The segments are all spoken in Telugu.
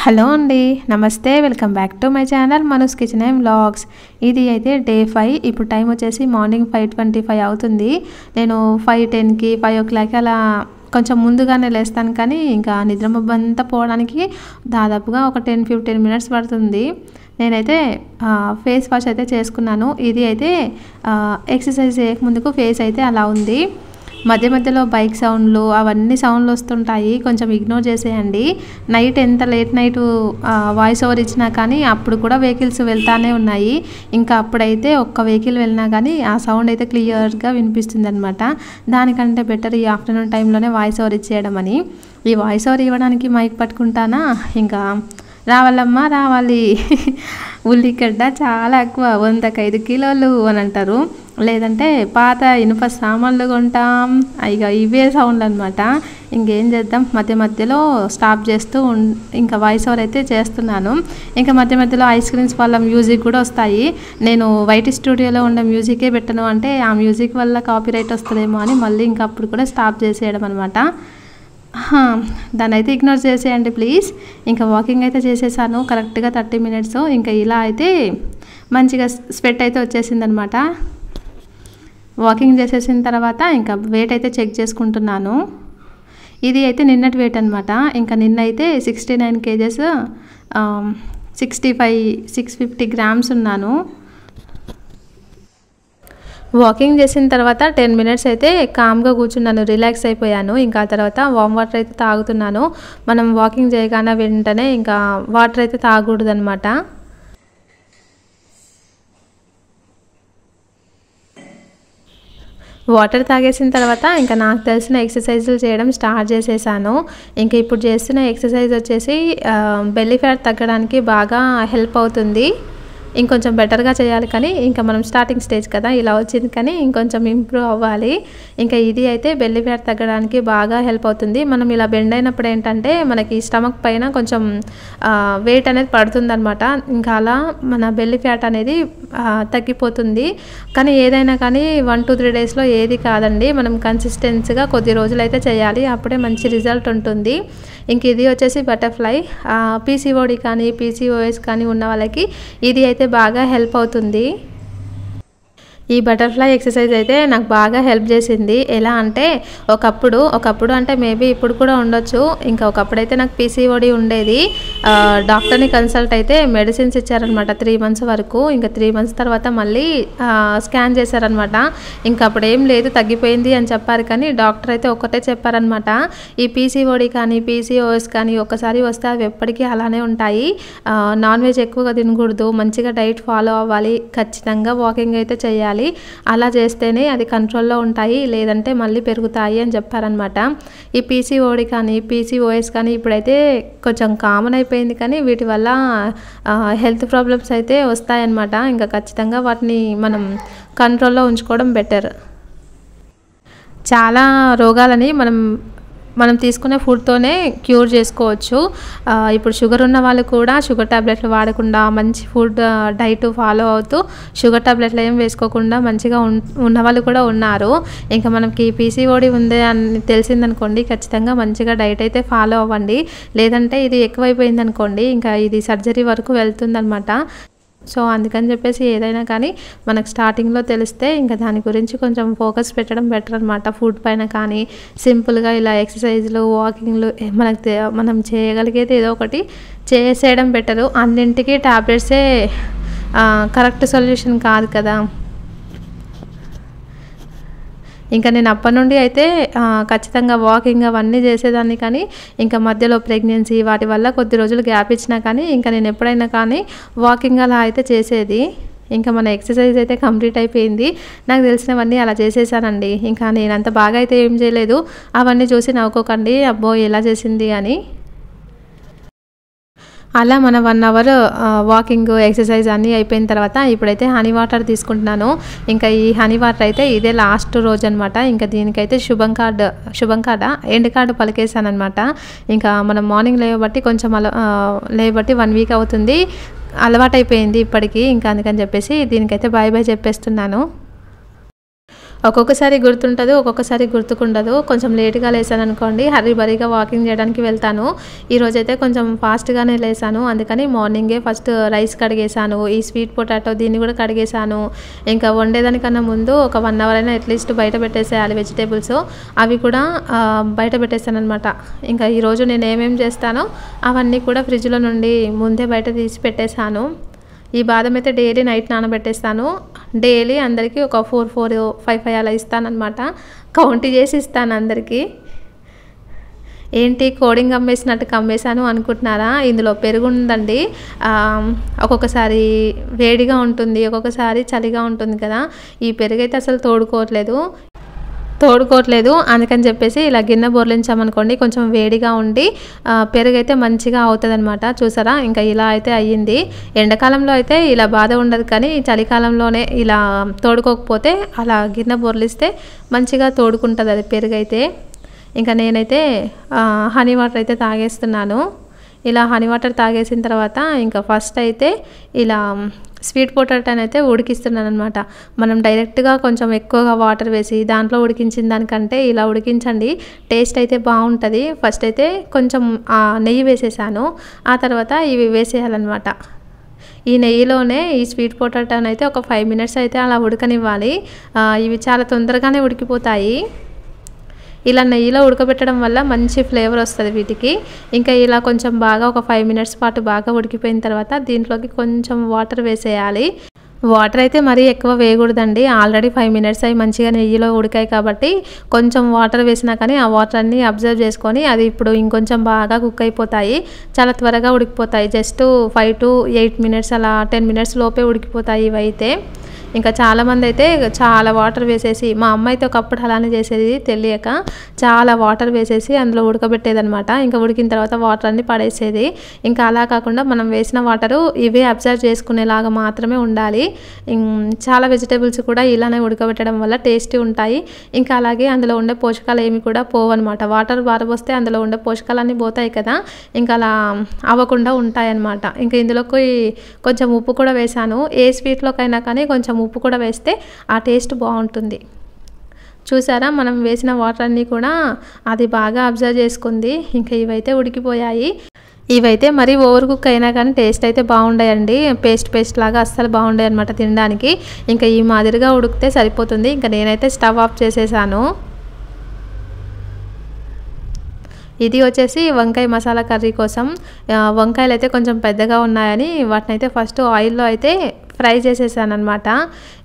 హలో అండి, నమస్తే. Welcome back to my channel మనూస్ kitchen and vlogs. ఇది అయితే డే 5. ఇప్పుడు టైం వచ్చేసి మార్నింగ్ 5:25 అవుతుంది. నేను 5:10కి 5 o'clock అలా కొంచెం ముందుగానే లేస్తాను, కానీ ఇంకా నిద్రమబ్బంతా పోవడానికి దాదాపుగా ఒక 10-15 minutes పడుతుంది. నేనైతే ఫేస్ వాష్ అయితే చేసుకున్నాను. ఇది అయితే ఎక్సర్సైజ్ చేయకముందుకు ఫేస్ అయితే అలా ఉంది. మధ్య మధ్యలో బైక్ సౌండ్లు అవన్నీ సౌండ్లు వస్తుంటాయి, కొంచెం ఇగ్నోర్ చేసేయండి. నైట్ ఎంత లేట్ నైట్ వాయిస్ ఓవర్ ఇచ్చినా కానీ అప్పుడు కూడా వెహికల్స్ వెళ్తానే ఉన్నాయి. ఇంకా అప్పుడైతే ఒక్క వెహికల్ వెళ్ళినా కానీ ఆ సౌండ్ అయితే క్లియర్గా వినిపిస్తుంది అనమాట. దానికంటే బెటర్ ఈ ఆఫ్టర్నూన్ టైంలోనే వాయిస్ ఓవర్ ఇచ్చేయడం అని. ఈ వాయిస్ ఓవర్ ఇవ్వడానికి మైక్ పట్టుకుంటానా, ఇంకా రావాలమ్మా రావాలి, ఉల్లిగడ్డ చాలా ఎక్కువ 105 కిలోలు అని అంటారు, లేదంటే పాత ఇనుప సామాన్లు కొంటాం, ఇక ఇవే సౌండ్ అనమాట. ఇంకేం చేద్దాం, మధ్య మధ్యలో స్టాప్ చేస్తూ ఇంకా వాయిస్ ఓవర్ అయితే చేస్తున్నాను. ఇంకా మధ్య మధ్యలో ఐస్ క్రీమ్స్ వల్ల మ్యూజిక్ కూడా వస్తాయి. నేను వైట్ స్టూడియోలో ఉండే మ్యూజికే పెట్టను, అంటే ఆ మ్యూజిక్ వల్ల కాపీరైట్ వస్తుందేమో అని మళ్ళీ ఇంకా అప్పుడు కూడా స్టాప్ చేసేయడం అనమాట. దాన్ని అయితే ఇగ్నోర్ చేసేయండి ప్లీజ్. ఇంకా వాకింగ్ అయితే చేసేసాను కరెక్ట్గా 30 minutes. ఇంకా ఇలా అయితే మంచిగా స్వెట్ అయితే వచ్చేసింది అనమాట. వాకింగ్ చేసేసిన తర్వాత ఇంకా వెయిట్ అయితే చెక్ చేసుకుంటున్నాను. ఇది అయితే నిన్నటి వెయిట్ అనమాట. ఇంకా నిన్న అయితే 69 kgs 650 grams ఉన్నాను. వాకింగ్ చేసిన తర్వాత 10 minutes అయితే కామ్గా కూర్చున్నాను, రిలాక్స్ అయిపోయాను. ఇంకా ఆ తర్వాత వామ్ వాటర్ అయితే తాగుతున్నాను. మనం వాకింగ్ చేయగానే వెంటనే ఇంకా వాటర్ అయితే తాగకూడదు అనమాట. వాటర్ తాగేసిన తర్వాత ఇంకా నాకు తెలిసిన ఎక్సర్సైజులు చేయడం స్టార్ట్ చేసేసాను. ఇంకా ఇప్పుడు చేస్తున్న ఎక్సర్సైజ్ వచ్చేసి బెల్లీ ఫ్యాట్ తగ్గడానికి బాగా హెల్ప్ అవుతుంది. ఇంకొంచెం బెటర్గా చేయాలి, కానీ ఇంకా మనం స్టార్టింగ్ స్టేజ్ కదా, ఇలా వచ్చింది, కానీ ఇంకొంచెం ఇంప్రూవ్ అవ్వాలి. ఇంకా ఇది అయితే బెల్లీ ఫ్యాట్ తగ్గడానికి బాగా హెల్ప్ అవుతుంది. మనం ఇలా బెండ్ అయినప్పుడు ఏంటంటే మనకి స్టమక్ పైన కొంచెం వెయిట్ అనేది పడుతుంది అనమాట. ఇంకా అలా మన బెల్లీ ఫ్యాట్ అనేది తగ్గిపోతుంది. కానీ ఏదైనా కానీ 1-3 daysలో ఏది కాదండి, మనం కన్సిస్టెన్సీగా కొద్ది రోజులు అయితే చేయాలి, అప్పుడే మంచి రిజల్ట్ ఉంటుంది. ఇంక ఇది వచ్చేసి బటర్ఫ్లై. పీసీఓడి కానీ పీసీఓఎస్ కానీ ఉన్న వాళ్ళకి ఇది అయితే బాగా హెల్ప్ అవుతుంది. ఈ బటర్ఫ్లై ఎక్సర్సైజ్ అయితే నాకు బాగా హెల్ప్ చేసింది. ఎలా అంటే ఒకప్పుడు అంటే మేబీ ఇప్పుడు కూడా ఉండొచ్చు. ఇంకా ఒకప్పుడైతే నాకు పీసీఓడి ఉండేది. డాక్టర్ని కన్సల్ట్ అయితే మెడిసిన్స్ ఇచ్చారనమాట 3 months వరకు. ఇంకా 3 months తర్వాత మళ్ళీ స్కాన్ చేశారనమాట. ఇంకా అప్పుడు ఏం లేదు, తగ్గిపోయింది అని చెప్పారు, కానీ డాక్టర్ అయితే ఒకటే చెప్పారనమాట, ఈ పీసీఓడి కానీ పీసీఓఎస్ కానీ ఒక్కసారి వస్తే అవి ఎప్పటికీ అలానే ఉంటాయి. నాన్ వెజ్ ఎక్కువగా తినకూడదు, మంచిగా డైట్ ఫాలో అవ్వాలి, ఖచ్చితంగా వాకింగ్ అయితే చేయాలి, అలా చేస్తేనే అది కంట్రోల్లో ఉంటాయి, లేదంటే మళ్ళీ పెరుగుతాయి అని చెప్పారనమాట. ఈ పీసీఓడి కానీ పీసీఓఎస్ కానీ ఇప్పుడైతే కొంచెం కామన్ అయిపోయింది, కానీ వీటి వల్ల హెల్త్ ప్రాబ్లమ్స్ అయితే వస్తాయన్నమాట. ఇంకా ఖచ్చితంగా వాటిని మనం కంట్రోల్లో ఉంచుకోవడం బెటర్. చాలా రోగాలని మనం తీసుకునే ఫుడ్తోనే క్యూర్ చేసుకోవచ్చు. ఇప్పుడు షుగర్ ఉన్న వాళ్ళు కూడా షుగర్ టాబ్లెట్లు వాడకుండా మంచి ఫుడ్ డైట్ ఫాలో అవుతూ షుగర్ టాబ్లెట్లు ఏం వేసుకోకుండా మంచిగా ఉన్న వాళ్ళు కూడా ఉన్నారు. ఇంకా మనకి పీసీఓడి ఉంది అని తెలిసిందనుకోండి, ఖచ్చితంగా మంచిగా డైట్ అయితే ఫాలో అవ్వండి, లేదంటే ఇది ఎక్కువైపోయింది అనుకోండి ఇంకా ఇది సర్జరీ వరకు వెళ్తుందనమాట. సో అందుకని చెప్పేసి ఏదైనా కానీ మనకు స్టార్టింగ్లో తెలిస్తే ఇంకా దాని గురించి కొంచెం ఫోకస్ పెట్టడం బెటర్ అనమాట. ఫుడ్ పైన కానీ సింపుల్గా ఇలా ఎక్సర్సైజ్లు వాకింగ్లు మనం చేయగలిగేది ఏదో ఒకటి చేసేయడం బెటరు. అన్నింటికీ టాబ్లెట్సే కరెక్ట్ సొల్యూషన్ కాదు కదా. ఇంకా నేను అప్పటి నుండి అయితే ఖచ్చితంగా వాకింగ్ అవన్నీ చేసేదాన్ని, కానీ ఇంకా మధ్యలో ప్రెగ్నెన్సీ వాటి వల్ల కొద్ది రోజులు గ్యాప్ ఇచ్చినా కానీ ఇంకా నేను ఎప్పుడైనా కానీ వాకింగ్ అలా అయితే చేసేది. ఇంకా మన ఎక్సర్సైజ్ అయితే కంప్లీట్ అయిపోయింది. నాకు తెలిసినవన్నీ అలా చేసేసానండి. ఇంకా నేను అంత బాగా అయితే ఏం చేయలేదు, అవన్నీ చూసి నవ్వుకోకండి అబ్బో ఎలా చేసింది అని. అలా మన 1 hour వాకింగ్ ఎక్సర్సైజ్ అన్నీ అయిపోయిన తర్వాత ఇప్పుడైతే హనీ వాటర్ తీసుకుంటున్నాను. ఇంకా ఈ హనీ వాటర్ అయితే ఇదే లాస్ట్ రోజు అనమాట. ఇంకా దీనికైతే శుభం కార్డా ఎండ్ కార్డు పలికేసాను అనమాట. ఇంకా మనం మార్నింగ్ లేవబట్టి కొంచెం లేవబట్టి 1 week అవుతుంది, అలవాటు అయిపోయింది ఇప్పటికీ. ఇంకా అందుకని చెప్పేసి దీనికైతే బాయ్ చెప్పేస్తున్నాను. ఒక్కొక్కసారి గుర్తుంటుంది, ఒక్కొక్కసారి గుర్తుకుండదు. కొంచెం లేట్గా లేసాను అనుకోండి, హరీ బరీగా వాకింగ్ చేయడానికి వెళ్తాను. ఈరోజైతే కొంచెం ఫాస్ట్గానే లేసాను. అందుకని మార్నింగే ఫస్ట్ రైస్ కడిగేసాను, ఈ స్వీట్ పొటాటో దీన్ని కూడా కడిగేసాను. ఇంకా వండేదానికన్నా ముందు ఒక 1 అవర్ అయినా అట్లీస్ట్ బయట పెట్టేసేయాలి వెజిటేబుల్స్. అవి కూడా బయట పెట్టేసాను అనమాట. ఇంకా ఈరోజు నేను ఏమేమి చేస్తానో అవన్నీ కూడా ఫ్రిడ్జ్లో నుండి ముందే బయట తీసి పెట్టేశాను. ఈ బాదం అయితే డైలీ నైట్ నానబెట్టేస్తాను. డైలీ అందరికీ ఒక 4, 5 అలా ఇస్తానన్నమాట. కౌంట్ చేసి ఇస్తాను అందరికీ. ఏంటి కోడింగ్ అమ్మేసినట్టు కమ్మేశాను అనుకుంటున్నారా? ఇందులో పెరుగు ఉందండి. ఒక్కొక్కసారి వేడిగా ఉంటుంది, ఒక్కొక్కసారి చలిగా ఉంటుంది కదా. ఈ పెరుగు అయితే అసలు తోడుకోవట్లేదు. అందుకని చెప్పేసి ఇలా గిన్నె బోర్లించామనుకోండి, కొంచెం వేడిగా ఉండి పెరుగు అయితే మంచిగా అవుతుంది అనమాట. చూసారా, ఇంకా ఇలా అయితే అయ్యింది. ఎండాకాలంలో అయితే ఇలా బాధ ఉండదు, కానీ చలికాలంలోనే ఇలా తోడుకోకపోతే అలా గిన్నె బోర్లిస్తే మంచిగా తోడుకుంటుంది అది పెరుగు అయితే. ఇంకా నేనైతే హనీ వాటర్ అయితే తాగేస్తున్నాను. ఇలా హనీ వాటర్ తాగేసిన తర్వాత ఇంకా ఫస్ట్ అయితే ఇలా స్వీట్ పొటాటోని అయితే ఉడికిస్తున్నాను అనమాట. మనం డైరెక్ట్గా కొంచెం ఎక్కువగా వాటర్ వేసి దాంట్లో ఉడికించిన దానికంటే ఇలా ఉడికించండి, టేస్ట్ అయితే బాగుంటుంది. ఫస్ట్ అయితే కొంచెం నెయ్యి వేసేసాను, ఆ తర్వాత ఇవి వేసేయాలన్నమాట. ఈ నెయ్యిలోనే ఈ స్వీట్ పొటాటోని అయితే ఒక 5 మినిట్స్ అయితే అలా ఉడకనివ్వాలి. ఇవి చాలా తొందరగానే ఉడికిపోతాయి. ఇలా నెయ్యిలో ఉడకబెట్టడం వల్ల మంచి ఫ్లేవర్ వస్తుంది వీటికి. ఇంకా ఇలా కొంచెం బాగా ఒక 5 మినిట్స్ పాటు బాగా ఉడికిపోయిన తర్వాత దీంట్లోకి కొంచెం వాటర్ వేసేయాలి. వాటర్ అయితే మరీ ఎక్కువ వేయకూడదండి. ఆల్రెడీ 5 మినిట్స్ అయి మంచిగా నెయ్యిలో ఉడికాయి కాబట్టి కొంచెం వాటర్ వేసినా కానీ ఆ వాటర్ అన్నీ అబ్జర్వ్ చేసుకొని అది ఇప్పుడు ఇంకొంచెం బాగా కుక్ అయిపోతాయి. చాలా త్వరగా ఉడికిపోతాయి. జస్ట్ 5 to 8 మినిట్స్ అలా 10 మినిట్స్ లోపే ఉడికిపోతాయి ఇవైతే. ఇంకా చాలామంది అయితే చాలా వాటర్ వేసేసి, మా అమ్మ అయితే ఒకప్పుడు అలానే చేసేది, తెలియక చాలా వాటర్ వేసేసి అందులో ఉడకబెట్టేదనమాట. ఇంకా ఉడికిన తర్వాత వాటర్ అన్ని పడేసేది. ఇంకా అలా కాకుండా మనం వేసిన వాటరు ఇవే అబ్జర్వ్ చేసుకునేలాగా మాత్రమే ఉండాలి. చాలా వెజిటేబుల్స్ కూడా ఇలానే ఉడకబెట్టడం వల్ల టేస్టీ ఉంటాయి. ఇంకా అలాగే అందులో ఉండే పోషకాలు ఏమి కూడా పోవన్నమాట. వాటర్ బారబోస్తే అందులో ఉండే పోషకాలన్నీ పోతాయి కదా, ఇంకా అలా అవ్వకుండా ఉంటాయన్నమాట. ఇంకా ఇందులోకి కొంచెం ఉప్పు కూడా వేసాను. ఏ స్వీట్లోకైనా కానీ కొంచెం ఉప్పు కూడా వేస్తే ఆ టేస్ట్ బాగుంటుంది. చూసారా, మనం వేసిన వాటర్ అన్నీ కూడా అది బాగా అబ్జర్వ్ చేసుకుంది. ఇంకా ఇవైతే ఉడికిపోయాయి. ఇవైతే మరీ ఓవర్ కుక్ అయినా కానీ టేస్ట్ అయితే బాగుండాయండి. పేస్ట్ లాగా అస్సలు బాగుండాయి అనమాట తినడానికి. ఇంకా ఈ మాదిరిగా ఉడికితే సరిపోతుంది. ఇంకా నేనైతే స్టవ్ ఆఫ్ చేసేసాను. ఇది వచ్చేసి వంకాయ మసాలా కర్రీ కోసం. వంకాయలు అయితే కొంచెం పెద్దగా ఉన్నాయని వాటిని అయితే ఫస్ట్ ఆయిల్లో అయితే ఫ్రై చేసేసాను అనమాట.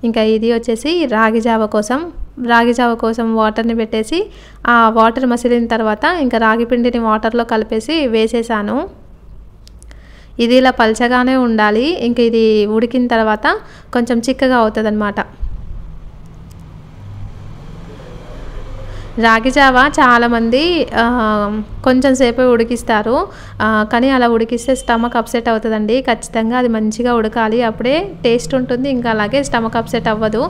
ఇంకా ఇది వచ్చేసి రాగి జావ కోసం వాటర్ని పెట్టేసి ఆ వాటర్ మసిలిన తర్వాత ఇంకా రాగి పిండిని వాటర్లో కలిపేసి వేసేసాను. ఇది ఇలా పల్చగానే ఉండాలి. ఇంకా ఇది ఉడికిన తర్వాత కొంచెం చిక్కగా అవుతుంది అనమాట. రాగి జావ చాలామంది కొంచెం సేపే ఉడికిస్తారు, కానీ అలా ఉడికిస్తే స్టమక్ అప్సెట్ అవుతుందండి. ఖచ్చితంగా అది మంచిగా ఉడకాలి, అప్పుడే టేస్ట్ ఉంటుంది. ఇంకా అలాగే స్టమక్ అప్సెట్ అవ్వదు.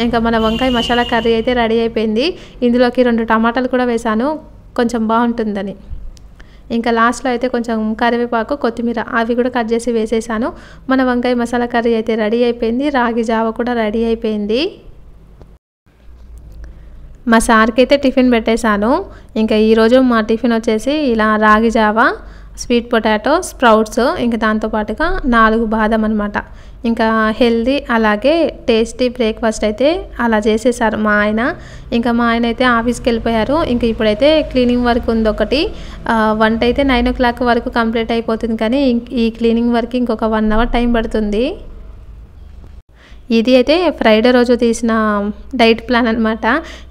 ఇంకా మన వంకాయ మసాలా కర్రీ అయితే రెడీ అయిపోయింది. ఇందులోకి 2 టమాటాలు కూడా వేసాను కొంచెం బాగుంటుందని. ఇంకా లాస్ట్లో అయితే కొంచెం కరివేపాకు, కొత్తిమీర అవి కూడా కట్ చేసి వేసేసాను. మన వంకాయ మసాలా కర్రీ అయితే రెడీ అయిపోయింది. రాగి జావ కూడా రెడీ అయిపోయింది. మా సార్కి అయితే టిఫిన్ పెట్టేశాను. ఇంకా ఈరోజు మా టిఫిన్ వచ్చేసి ఇలా రాగి జావా, స్వీట్ పొటాటో, స్ప్రౌట్స్, ఇంకా దాంతోపాటుగా 4 బాదం అనమాట. ఇంకా హెల్దీ అలాగే టేస్టీ బ్రేక్ఫాస్ట్ అయితే అలా చేసేసారు మా ఆయన. ఇంకా మా ఆయన అయితే ఆఫీస్కి వెళ్ళిపోయారు. ఇంకా ఇప్పుడైతే క్లీనింగ్ వర్క్ ఉంది ఒకటి. వంట అయితే 9 o'clock వరకు కంప్లీట్ అయిపోతుంది, కానీ ఈ క్లీనింగ్ వర్క్ ఇంకొక 1 hour టైం పడుతుంది. ఇది అయితే ఫ్రైడే రోజు తీసిన డైట్ ప్లాన్ అనమాట.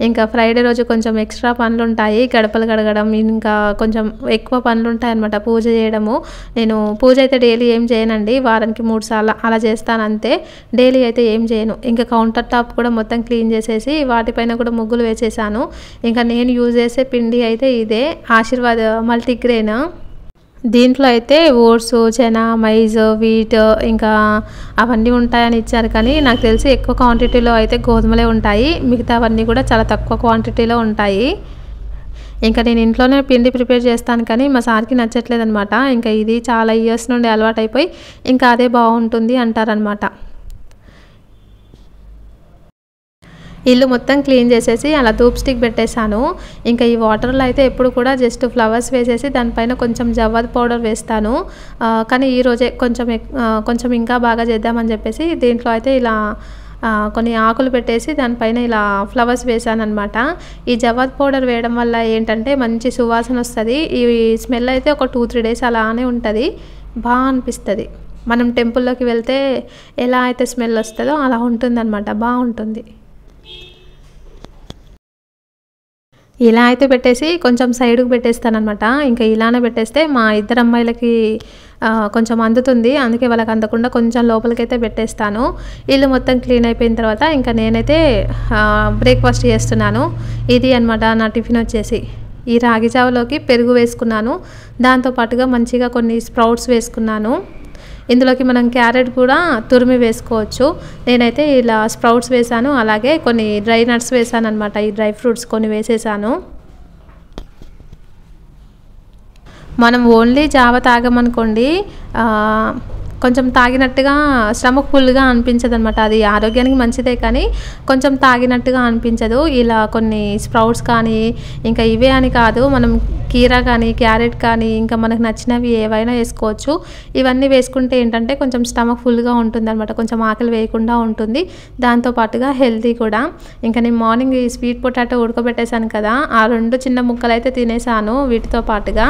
ఇంకా ఫ్రైడే రోజు కొంచెం ఎక్స్ట్రా పనులు ఉంటాయి, గడపలు కడగడం, ఇంకా కొంచెం ఎక్కువ పనులు ఉంటాయి అనమాట. పూజ చేయడము. నేను పూజ అయితే డైలీ ఏం చేయనండి, వారానికి 3 సార్లు అలా చేస్తాను అంతే. డైలీ అయితే ఏం చేయను. ఇంకా కౌంటర్ టాప్ కూడా మొత్తం క్లీన్ చేసేసి వాటిపైన కూడా ముగ్గులు వేసేసాను. ఇంకా నేను యూజ్ చేసే పిండి అయితే ఇదే ఆశీర్వాద్ మల్టీగ్రెయిన్. దీంట్లో అయితే ఓట్స్, చెనా, మైజ్, వీట్ ఇంకా అవన్నీ ఉంటాయని ఇచ్చారు, కానీ నాకు తెలిసి ఎక్కువ క్వాంటిటీలో అయితే గోధుమలే ఉంటాయి. మిగతా అవన్నీ కూడా చాలా తక్కువ క్వాంటిటీలో ఉంటాయి. ఇంకా నేను ఇంట్లోనే పిండి ప్రిపేర్ చేస్తాను, కానీ మా సార్కి నచ్చట్లేదు అనమాట. ఇంకా ఇది చాలా ఇయర్స్ నుండి అలవాటు అయిపోయి ఇంకా అదే బాగుంటుంది అంటారనమాట. ఇల్లు మొత్తం క్లీన్ చేసేసి అలా ధూప్ స్టిక్ పెట్టేశాను. ఇంకా ఈ వాటర్లో అయితే ఎప్పుడు కూడా జస్ట్ ఫ్లవర్స్ వేసేసి దానిపైన కొంచెం జవ్వాది పౌడర్ వేస్తాను. కానీ ఈరోజే కొంచెం ఇంకా బాగా చేద్దామని చెప్పేసి దీంట్లో అయితే ఇలా కొన్ని ఆకులు పెట్టేసి దానిపైన ఇలా ఫ్లవర్స్ వేసానన్నమాట. ఈ జవ్వాది పౌడర్ వేయడం వల్ల ఏంటంటే మంచి సువాసన వస్తుంది. ఈ స్మెల్ అయితే ఒక 2-3 డేస్ అలానే ఉంటుంది, బాగా అనిపిస్తుంది. మనం టెంపుల్లోకి వెళ్తే ఎలా అయితే స్మెల్ వస్తుందో అలా ఉంటుందన్నమాట, బాగుంటుంది. ఇలా అయితే పెట్టేసి కొంచెం సైడ్కి పెట్టేస్తానమాట. ఇంకా ఇలానే పెట్టేస్తే మా ఇద్దరు అమ్మాయిలకి కొంచెం అందుతుంది, అందుకే వాళ్ళకి అందకుండా కొంచెం లోపలికైతే పెట్టేస్తాను. ఇల్లు మొత్తం క్లీన్ అయిపోయిన తర్వాత ఇంకా నేనైతే బ్రేక్ఫాస్ట్ చేస్తున్నాను. ఇది అనమాట నా టిఫిన్ వచ్చేసి. ఈ రాగి జావలోకి పెరుగు వేసుకున్నాను, దాంతోపాటుగా మంచిగా కొన్ని స్ప్రౌట్స్ వేసుకున్నాను. ఇందులోకి మనం క్యారెట్ కూడా తురిమి వేసుకోవచ్చు. నేనైతే ఇలా స్ప్రౌట్స్ వేసాను, అలాగే కొన్ని డ్రై నట్స్ వేసాను అనమాట. ఈ డ్రై ఫ్రూట్స్ కొన్ని వేసేసాను. మనం ఓన్లీ జావ తాగమనుకోండి కొంచెం తాగినట్టుగా స్టమక్ ఫుల్గా అనిపించదు అనమాట. అది ఆరోగ్యానికి మంచిదే కానీ కొంచెం తాగినట్టుగా అనిపించదు. ఇలా కొన్ని స్ప్రౌట్స్ కానీ ఇంకా ఇవే అని కాదు, మనం కీరా కానీ క్యారెట్ కానీ ఇంకా మనకు నచ్చినవి ఏవైనా వేసుకోవచ్చు. ఇవన్నీ వేసుకుంటే ఏంటంటే కొంచెం స్టమక్ ఫుల్గా ఉంటుంది అనమాట, కొంచెం ఆకలి వేయకుండా ఉంటుంది, దాంతోపాటుగా హెల్తీ కూడా. ఇంకా నేను మార్నింగ్ ఈ స్వీట్ పొటాటో ఉడకబెట్టేశాను కదా, ఆ 2 చిన్న ముక్కలు అయితే తినేసాను వీటితో పాటుగా.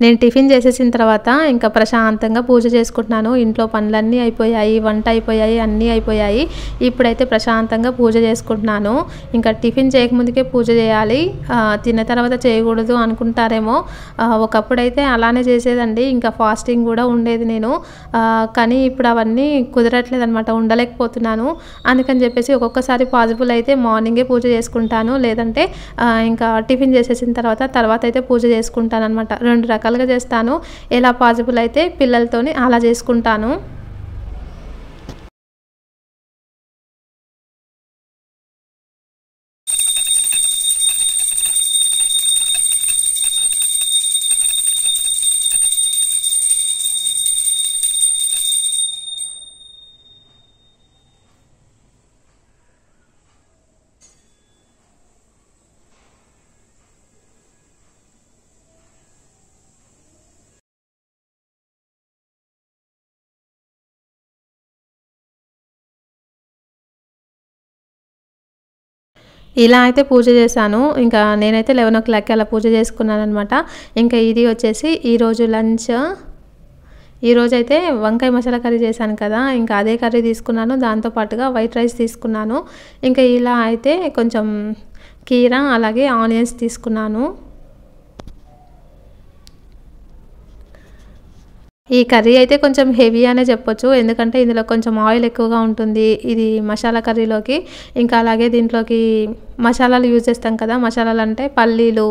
నేను టిఫిన్ చేసేసిన తర్వాత ఇంకా ప్రశాంతంగా పూజ చేసుకుంటున్నాను. ఇంట్లో పనులన్నీ అయిపోయాయి, వంట అయిపోయాయి, అన్నీ అయిపోయాయి. ఇప్పుడైతే ప్రశాంతంగా పూజ చేసుకుంటున్నాను. ఇంకా టిఫిన్ చేయకముందుకే పూజ చేయాలి, తిన్న తర్వాత చేయకూడదు అనుకుంటారేమో. ఒకప్పుడైతే అలానే చేసేదండి, ఇంకా ఫాస్టింగ్ కూడా ఉండేది నేను. కానీ ఇప్పుడు అవన్నీ కుదరట్లేదు అనమాట, ఉండలేకపోతున్నాను. అందుకని చెప్పేసి ఒక్కొక్కసారి పాసిబుల్ అయితే మార్నింగే పూజ చేసుకుంటాను, లేదంటే ఇంకా టిఫిన్ చేసేసిన తర్వాత అయితే పూజ చేసుకుంటాను అనమాట. 2 రకాలుగా చేస్తాను. ఎలా పాసిబుల్ అయితే పిల్లలతోని అలా చేసుకుంటాను. ఇలా అయితే పూజ చేశాను. ఇంకా నేనైతే 11 o'clock అలా పూజ చేసుకున్నాను అనమాట. ఇంకా ఇది వచ్చేసి ఈరోజు లంచ్. ఈరోజైతే వంకాయ మసాలా కర్రీ చేశాను కదా, ఇంకా అదే కర్రీ తీసుకున్నాను, దాంతోపాటుగా వైట్ రైస్ తీసుకున్నాను. ఇంకా ఇలా అయితే కొంచెం కీరా అలాగే ఆనియన్స్ తీసుకున్నాను. ఈ కర్రీ అయితే కొంచెం హెవీ అనే చెప్పొచ్చు, ఎందుకంటే ఇందులో కొంచెం ఆయిల్ ఎక్కువగా ఉంటుంది ఇది మసాలా కర్రీలోకి. ఇంకా అలాగే దీంట్లోకి మసాలాలు యూజ్ చేస్తాం కదా, మసాలాలు అంటే పల్లీలు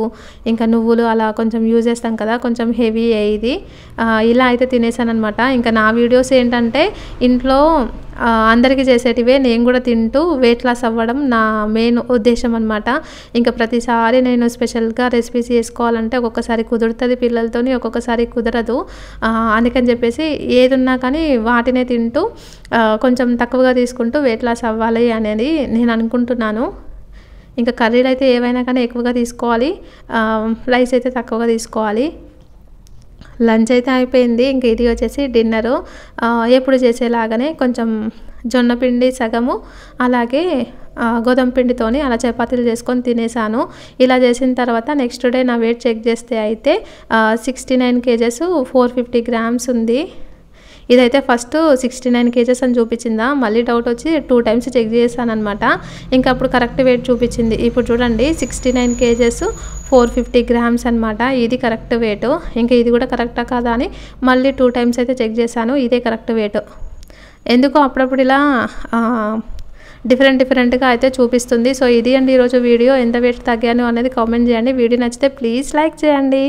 ఇంకా నువ్వులు అలా కొంచెం యూజ్ చేస్తాం కదా, కొంచెం హెవీ ఇది. ఇలా అయితే తినేసాను అనమాట. ఇంకా నా వీడియోస్ ఏంటంటే ఇంట్లో అందరికీ చేసేటివే నేను కూడా తింటూ వెయిట్ లాస్ అవ్వడం నా మెయిన్ ఉద్దేశం అనమాట. ఇంకా ప్రతిసారి నేను స్పెషల్గా రెసిపీస్ చేసుకోవాలంటే ఒక్కొక్కసారి కుదురుతుంది పిల్లలతోని, ఒక్కొక్కసారి కుదరదు. అందుకని చెప్పేసి ఏది ఉన్నా కానీ వాటినే తింటూ కొంచెం తక్కువగా తీసుకుంటూ వెయిట్ లాస్ అవ్వాలి అనేది నేను అనుకుంటున్నాను. ఇంకా కర్రీలు అయితే ఏవైనా కానీ ఎక్కువగా తీసుకోవాలి, రైస్ అయితే తక్కువగా తీసుకోవాలి. లంచ్ అయితే అయిపోయింది. ఇంకా ఇది వచ్చేసి డిన్నరు. ఎప్పుడు చేసేలాగానే కొంచెం జొన్న పిండి సగము అలాగే గోధుమ పిండితోని అలా చపాతీలు చేసుకొని తినేసాను. ఇలా చేసిన తర్వాత నెక్స్ట్ డే నా వెయిట్ చెక్ చేస్తే అయితే 69 kgs 450 grams ఉంది. ఇదైతే ఫస్ట్ 69 kgs అని చూపించిందా, మళ్ళీ డౌట్ వచ్చి 2 times చెక్ చేశాను అనమాట. ఇంకా అప్పుడు కరెక్ట్ వెయిట్ చూపించింది. ఇప్పుడు చూడండి 69 kgs 450 grams అనమాట, ఇది కరెక్ట్ వెయిట్. ఇంకా ఇది కూడా కరెక్టా కాదా అని మళ్ళీ 2 times అయితే చెక్ చేశాను, ఇదే కరెక్ట్ వెయిట్. ఎందుకో అప్పుడప్పుడు ఇలా డిఫరెంట్గా అయితే చూపిస్తుంది. సో ఇది అండి ఈరోజు వీడియో. ఎంత వెయిట్ తగ్గాను అనేది కామెంట్ చేయండి. వీడియో నచ్చితే ప్లీజ్ లైక్ చేయండి.